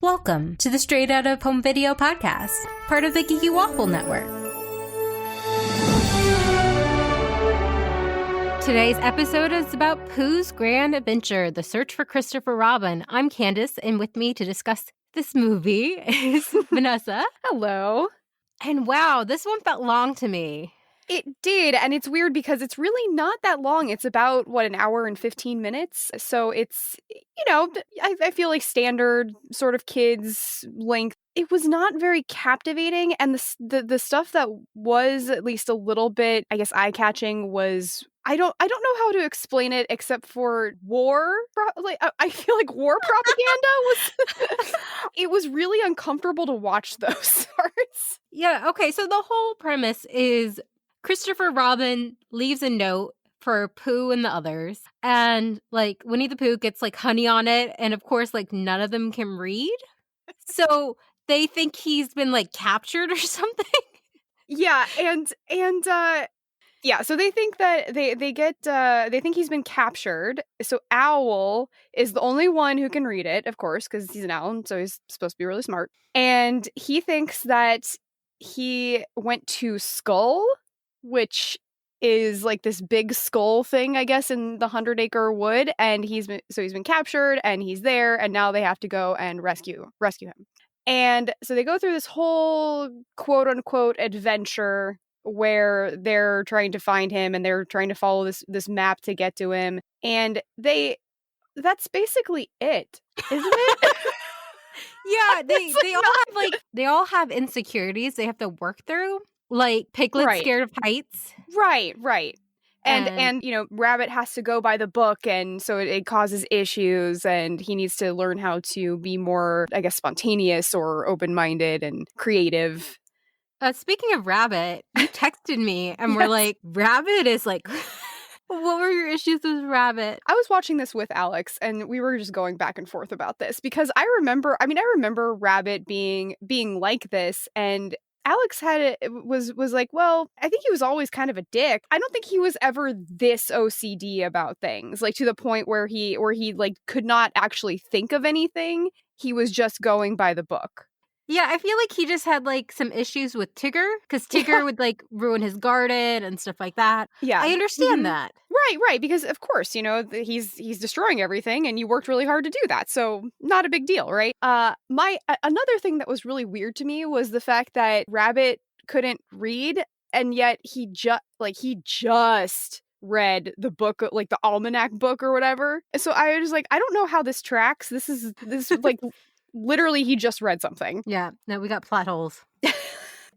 Welcome to the Straight Out of Home Video podcast, part of the Geeky Waffle Network. Today's episode is about Pooh's Grand Adventure, The Search for Christoper Robin. I'm Candace, and with me to discuss this movie is Vanessa. Hello. And wow, this one felt long to me. It did, and it's weird because it's really not that long. It's about, an hour and 15 minutes? So it's, I feel like standard sort of kids length. It was not very captivating, and the stuff that was at least a little bit, I guess, eye-catching was... I don't know how to explain it except for war. I feel like war propaganda was... It was really uncomfortable to watch those parts. Yeah, okay, so the whole premise is Christoper Robin leaves a note for Pooh and the others, and, Winnie the Pooh gets, honey on it, and of course, none of them can read. So they think he's been, captured or something. Yeah, yeah, so they think that they think he's been captured. So Owl is the only one who can read it, of course, because he's an owl, so he's supposed to be really smart. And he thinks that he went to Skull, which is this big skull thing, I guess, in the 100-acre wood, and he's been captured, and he's there, and now they have to go and rescue him. And so they go through this whole quote unquote adventure where they're trying to find him and they're trying to follow this map to get to him, and that's basically it, isn't it? Yeah, they all have insecurities they have to work through. Piglet's scared of heights. Right. And Rabbit has to go by the book, and so it causes issues, and he needs to learn how to be more, I guess, spontaneous or open-minded and creative. Speaking of Rabbit, you texted me and we're like, Rabbit is what were your issues with Rabbit? I was watching this with Alex, and we were just going back and forth about this because I remember Rabbit being like this, and Alex was like, well, I think he was always kind of a dick. I don't think he was ever this OCD about things, to the point where he could not actually think of anything. He was just going by the book. Yeah, I feel like he just had some issues with Tigger, because Tigger would ruin his garden and stuff like that. Yeah, I understand that. Right, because of course, he's destroying everything, and you worked really hard to do that, so not a big deal, right? Another thing that was really weird to me was the fact that Rabbit couldn't read, and yet he just read the book, the almanac book or whatever. So I was like, I don't know how this tracks. This is literally, he just read something. Yeah, no, we got plot holes.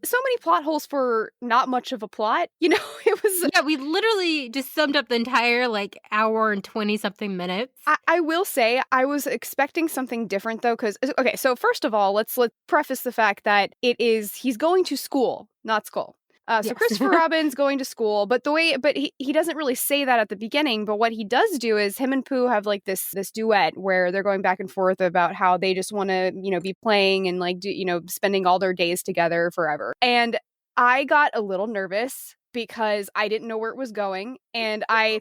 So many plot holes for not much of a plot. It was... Yeah, we literally just summed up the entire, hour and 20-something minutes. I will say, I was expecting something different, though, because... Okay, so first of all, let's preface the fact that he's going to school, not Skull. So Yes. Christoper Robin's going to school, but he doesn't really say that at the beginning, but what he does do is him and Pooh have this duet where they're going back and forth about how they just want to, be playing and spending all their days together forever. And I got a little nervous because I didn't know where it was going, and I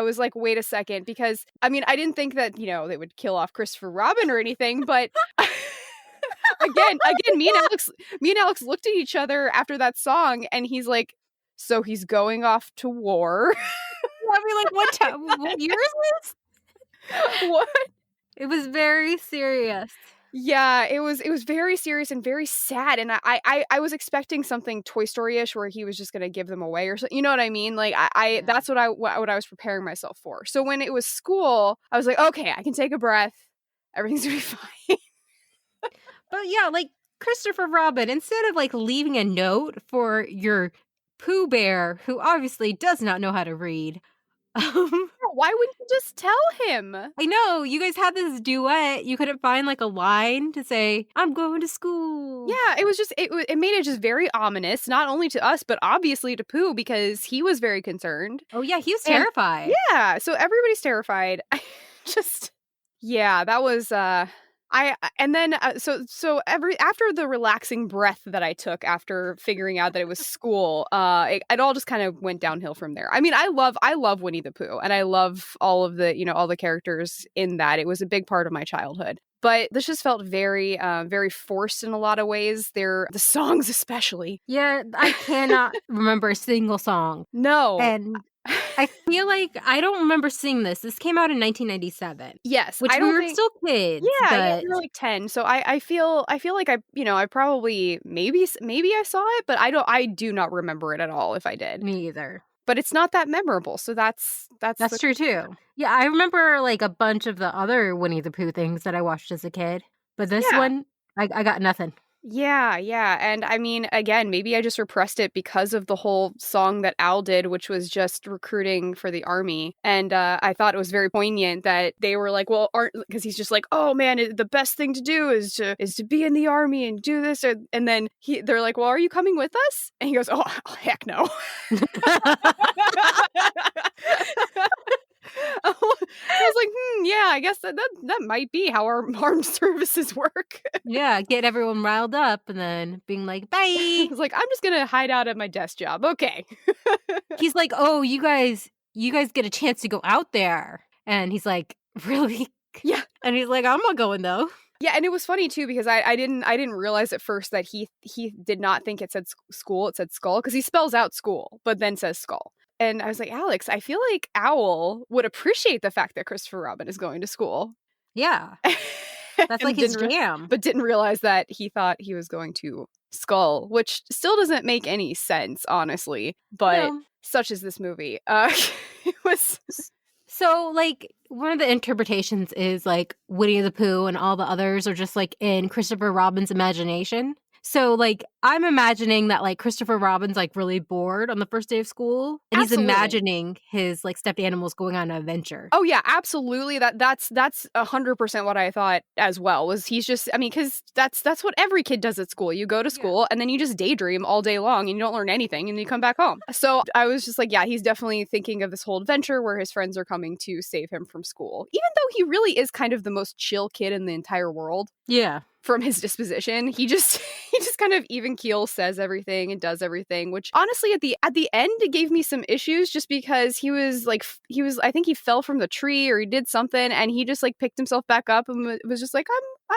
was like, wait a second, because I didn't think that, they would kill off Christoper Robin or anything, but Again, me and Alex looked at each other after that song, and he's like, so he's going off to war. I mean, what year is this? What? It was very serious. Yeah, it was very serious and very sad, and I was expecting something Toy Story-ish where he was just gonna give them away or something. You know what I mean? Yeah. That's what I was preparing myself for. So when it was school, I was like, okay, I can take a breath. Everything's gonna be fine. But yeah, Christoper Robin, instead of leaving a note for your Pooh Bear, who obviously does not know how to read. Why wouldn't you just tell him? I know, you guys had this duet. You couldn't find a line to say, I'm going to school. Yeah, it was just, it made it just very ominous, not only to us, but obviously to Pooh, because he was very concerned. Oh yeah, he was terrified. Yeah, so everybody's terrified. Yeah, that was, after the relaxing breath that I took after figuring out that it was school, it all just kind of went downhill from there. I love Winnie the Pooh, and I love all of the, all the characters in that. It was a big part of my childhood. But this just felt very, very forced in a lot of ways. The songs especially. Yeah, I cannot remember a single song. No. And I feel like I don't remember seeing this. This came out in 1997. Yes, Which I we don't were think. still kids, Yeah, but we were like 10. So I feel like I probably maybe I saw it, but I do not remember it at all if I did. me either. But it's not that memorable. So that's That's true too. Yeah, I remember like a bunch of the other Winnie the Pooh things that I watched as a kid, but this Yeah. one, I got nothing. Yeah, yeah. And I mean, again, maybe I just repressed it because of the whole song that Al did, which was just recruiting for the army. And I thought it was very poignant that they were like, well, because he's just like, oh man, the best thing to do is to be in the army and do this. And then they're like, well, are you coming with us? And he goes, oh, heck no. I was like, yeah, I guess that might be how our armed services work. Yeah, get everyone riled up and then being like, bye. I was like, I'm just gonna hide out at my desk job. Okay. He's like, oh, you guys get a chance to go out there. And he's like, really? Yeah. And he's like, I'm not going though. Yeah, and it was funny too because I didn't realize at first that he did not think it said school, it said skull, because he spells out school, but then says skull. And I was like, Alex, I feel like Owl would appreciate the fact that Christoper Robin is going to school. Yeah. That's like his jam. But didn't realize that he thought he was going to skull, which still doesn't make any sense, honestly. But No. such is this movie. It was... So, like, one of the interpretations is, like, Winnie the Pooh and all the others are just, like, in Christoper Robin's imagination. So, like, I'm imagining that, like, Christoper Robin's, like, really bored on the first day of school. And Absolutely. he's imagining his, like, stuffed animals going on an adventure. Oh, yeah, absolutely. That's 100% what I thought as well, was he's just, I mean, because that's what every kid does at school. You go to school, and then you just daydream all day long, and you don't learn anything, and then you come back home. So I was just like, yeah, he's definitely thinking of this whole adventure where his friends are coming to save him from school. Even though he really is kind of the most chill kid in the entire world. Yeah. From his disposition, he just kind of even keel says everything and does everything, which honestly at the end it gave me some issues, just because he was I think he fell from the tree or he did something and he just like picked himself back up and was just like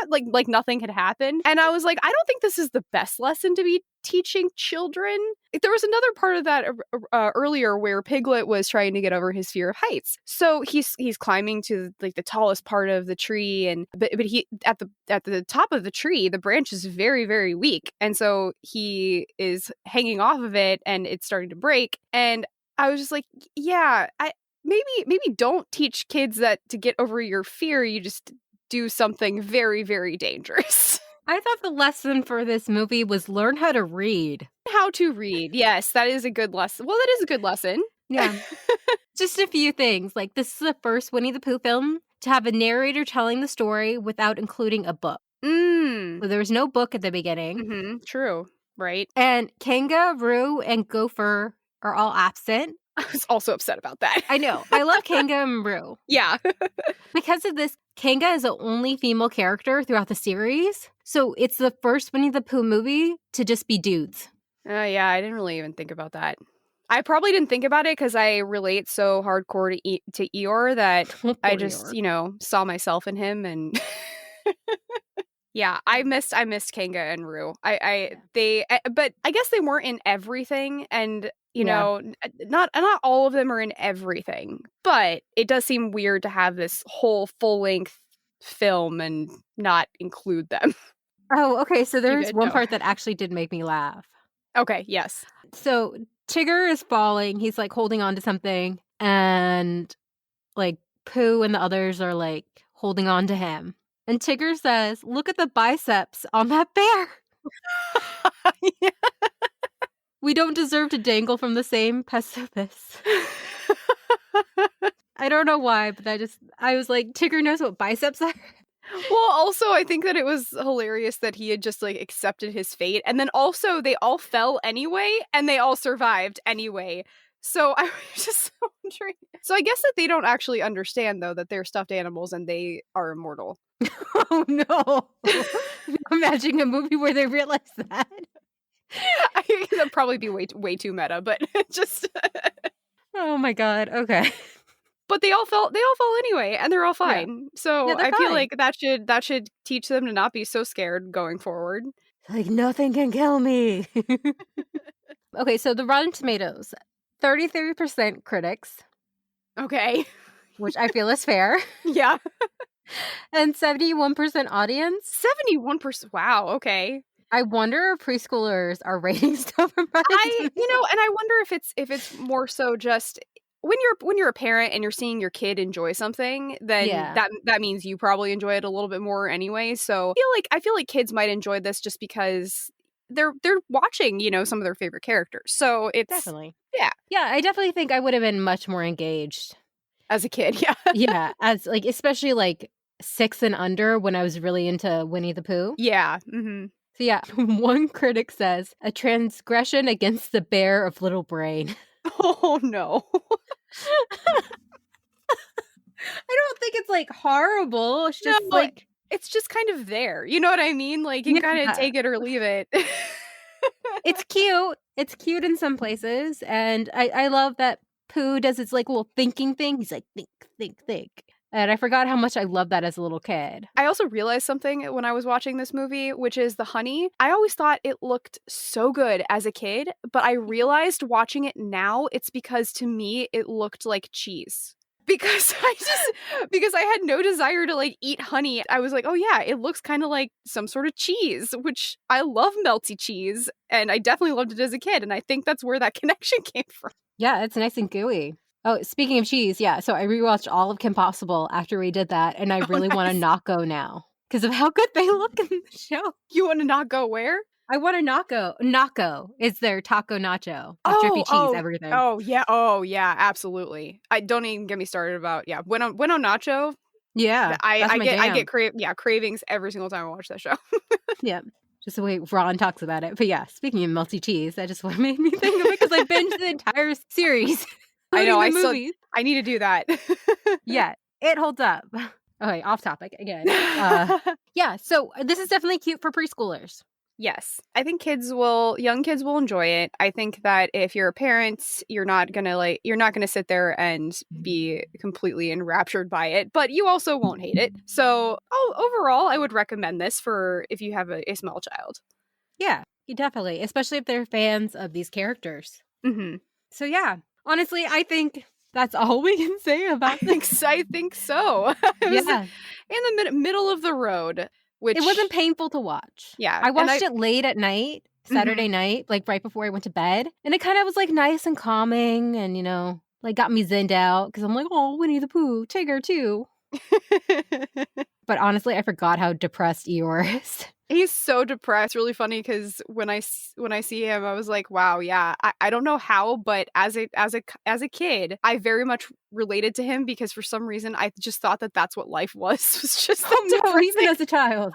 like nothing had happened. And I was like, I don't think this is the best lesson to be teaching children. There was another part of that earlier where Piglet was trying to get over his fear of heights. So he's climbing to like the tallest part of the tree, and but he at the top of the tree, the branch is very, very weak, and so he is hanging off of it, and it's starting to break. And I was just like, yeah, maybe don't teach kids that to get over your fear. You just do something very, very dangerous. I thought the lesson for this movie was learn how to read. How to read. Yes, that is a good lesson. Well, that is a good lesson. Yeah. Just a few things. Like, this is the first Winnie the Pooh film to have a narrator telling the story without including a book. So there was no book at the beginning. Mm-hmm. True. Right. And Kanga, Roo, and Gopher are all absent. I was also upset about that. I know. I love Kanga and Roo. Yeah. Because of this, Kanga is the only female character throughout the series. So it's the first Winnie the Pooh movie to just be dudes. Yeah, I didn't really even think about that. I probably didn't think about it because I relate so hardcore to Eeyore that I just, Eeyore. saw myself in him, and yeah, I missed Kanga and Roo. But I guess they weren't in everything, and not all of them are in everything. But it does seem weird to have this whole full length film and not include them. Oh, okay. So there's one part that actually did make me laugh. Okay, yes. So Tigger is falling. He's like holding on to something, and like Pooh and the others are like holding on to him. And Tigger says, "Look at the biceps on that bear." Yeah. We don't deserve to dangle from the same precipice. I don't know why, but I was like, Tigger knows what biceps are. Well, also, I think that it was hilarious that he had just like accepted his fate, and then also they all fell anyway, and they all survived anyway. So I was just wondering. So I guess that they don't actually understand, though, that they're stuffed animals and they are immortal. Oh no! I'm imagining a movie where they realize that. I think that'd probably be way too meta, but just. Oh my god! Okay. but they all fall anyway, and they're all Yeah. fine. So Yeah, they're I feel fine. like that should teach them to not be so scared going forward. Like, nothing can kill me. Okay, so the Rotten Tomatoes, 33% critics, Okay. which I feel is fair, Yeah. and 71% audience. 71%. Wow, okay. I wonder if preschoolers are rating stuff from Rotten Tomatoes. And I wonder if it's more so just when you're a parent and you're seeing your kid enjoy something, then Yeah, that means you probably enjoy it a little bit more anyway. So I feel like kids might enjoy this just because they're watching, some of their favorite characters. So it's definitely. yeah, Yeah, I definitely think I would have been much more engaged. as a kid, yeah. Yeah, as like especially like 6 and under when I was really into Winnie the Pooh. Yeah. Mhm. So yeah, one critic says a transgression against the bear of little brain. Oh no. I don't think it's like horrible. It's No, just like it's just kind of there. You know what I mean? Like you can kind of yeah, take it or leave it. it's cute. It's cute in some places, and I love that Pooh does his like little thinking thing. He's like think, think, think, and I forgot how much I loved that as a little kid. I also realized something when I was watching this movie, which is the honey. I always thought it looked so good as a kid, but I realized watching it now, it's because to me it looked like cheese. Because because I had no desire to like eat honey. I was like, oh yeah, it looks kind of like some sort of cheese, which I love melty cheese, and I definitely loved it as a kid, and I think that's where that connection came from. Yeah, it's nice and gooey. Oh, speaking of cheese, yeah. So I rewatched all of Kim Possible after we did that, and I Oh, really want to nice. not go now because of how good they look in the show. You want to not go where? I want to not go. Naco is their taco nacho with drippy cheese, everything. Oh yeah, absolutely. I don't even get me started about Bueno Nacho. Yeah, that's my I jam. get cravings every single time I watch that show. Yeah, just the way Ron talks about it. But yeah, speaking of melty cheese, that just what made me think of it because I binged the entire series, I know. including the movies. I need to do that. Yeah, it holds up. Okay, off topic again. Yeah, so this is definitely cute for preschoolers. Yes, I think young kids will enjoy it. I think that if you're a parent, you're not gonna sit there and be completely enraptured by it, but you also won't hate it. So, overall, I would recommend this for if you have a small child. Yeah, you definitely, especially if they're fans of these characters. Mm-hmm. So yeah, honestly, I think that's all we can say about this. I think so. It was Yeah, in the middle of the road, which it wasn't painful to watch. yeah, I and watched it late at night, Saturday Mhm. night, like right before I went to bed, and it kind of was like nice and calming, and like got me zenned out because I'm like, oh, Winnie the Pooh, Tigger too. But honestly, I forgot how depressed Eeyore is. He's so depressed. Really funny because when I see him, I was like, wow, yeah. I don't know how, but as a kid, I very much related to him because for some reason I just thought that that's what life was. Was just Oh no, even depressing. as a child.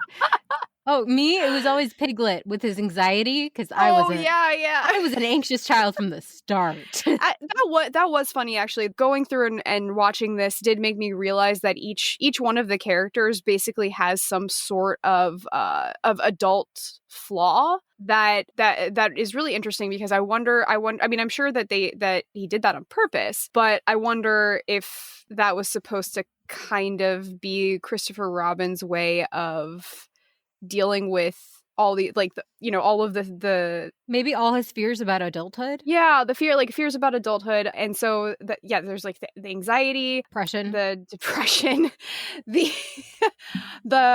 Oh, me? It was always Piglet with his anxiety because Oh yeah. I was an anxious child from the start. That was funny actually. Going through and watching this did make me realize that each one of the characters basically has some sort of adult flaw that is really interesting because I wonder. I mean, I'm sure that he did that on purpose, but I wonder if that was supposed to kind of be Christoper Robin's way of dealing with all the all of the Maybe all his fears about adulthood? the fears about adulthood, and so there's like the anxiety, Depression. the depression, the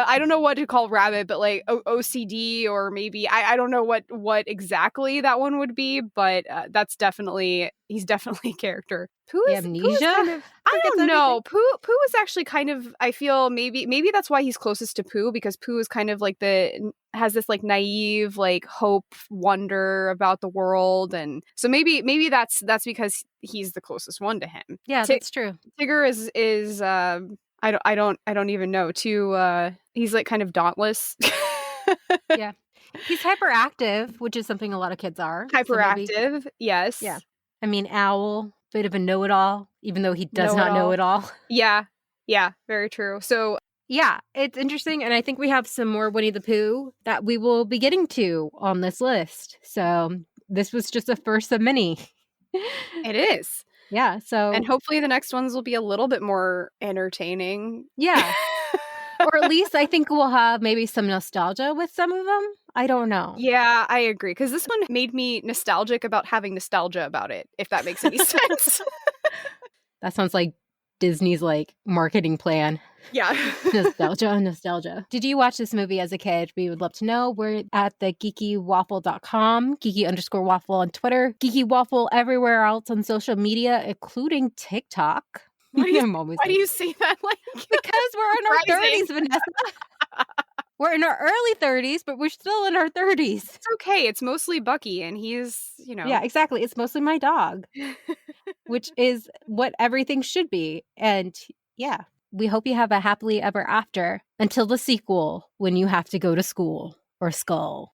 I don't know what to call Rabbit, but like OCD, or maybe I don't know what exactly that one would be, but he's definitely a character. Pooh The is amnesia? kind of, I Forgets don't know. everything? Pooh is actually kind of, I feel maybe that's why he's closest to Pooh, because Pooh is kind of like has this like naive like hope, wonder about the world, and so maybe that's because he's the closest one to him. Yeah, that's true. Tigger is I don't even know. He's like kind of dauntless. Yeah. He's hyperactive, which is something a lot of kids are. So maybe, Hyperactive, yes. yeah. I mean, Owl, bit of a know-it-all, even though he does not know it all. Yeah, very true. So Yeah, it's interesting, and I think we have some more Winnie the Pooh that we will be getting to on this list. So this was just the first of many. it is. Yeah, so And hopefully the next ones will be a little bit more entertaining. yeah. Or at least I think we'll have maybe some nostalgia with some of them. I don't know. Yeah, I agree. Because this one made me nostalgic about having nostalgia about it, if that makes any sense. That sounds like Disney's, like, marketing plan. Yeah. Nostalgia. Did you watch this movie as a kid? We would love to know. We're at the geekywaffle.com, geeky_waffle on Twitter, geeky waffle everywhere else on social media, including TikTok. Why Like, do you say that like because we're in our surprising? 30s, Vanessa. We're in our early 30s, but we're still in our 30s. It's okay. It's mostly Bucky, and he's, Yeah, exactly. It's mostly my dog, which is what everything should be. And yeah, we hope you have a happily ever after until the sequel when you have to go to school or skull.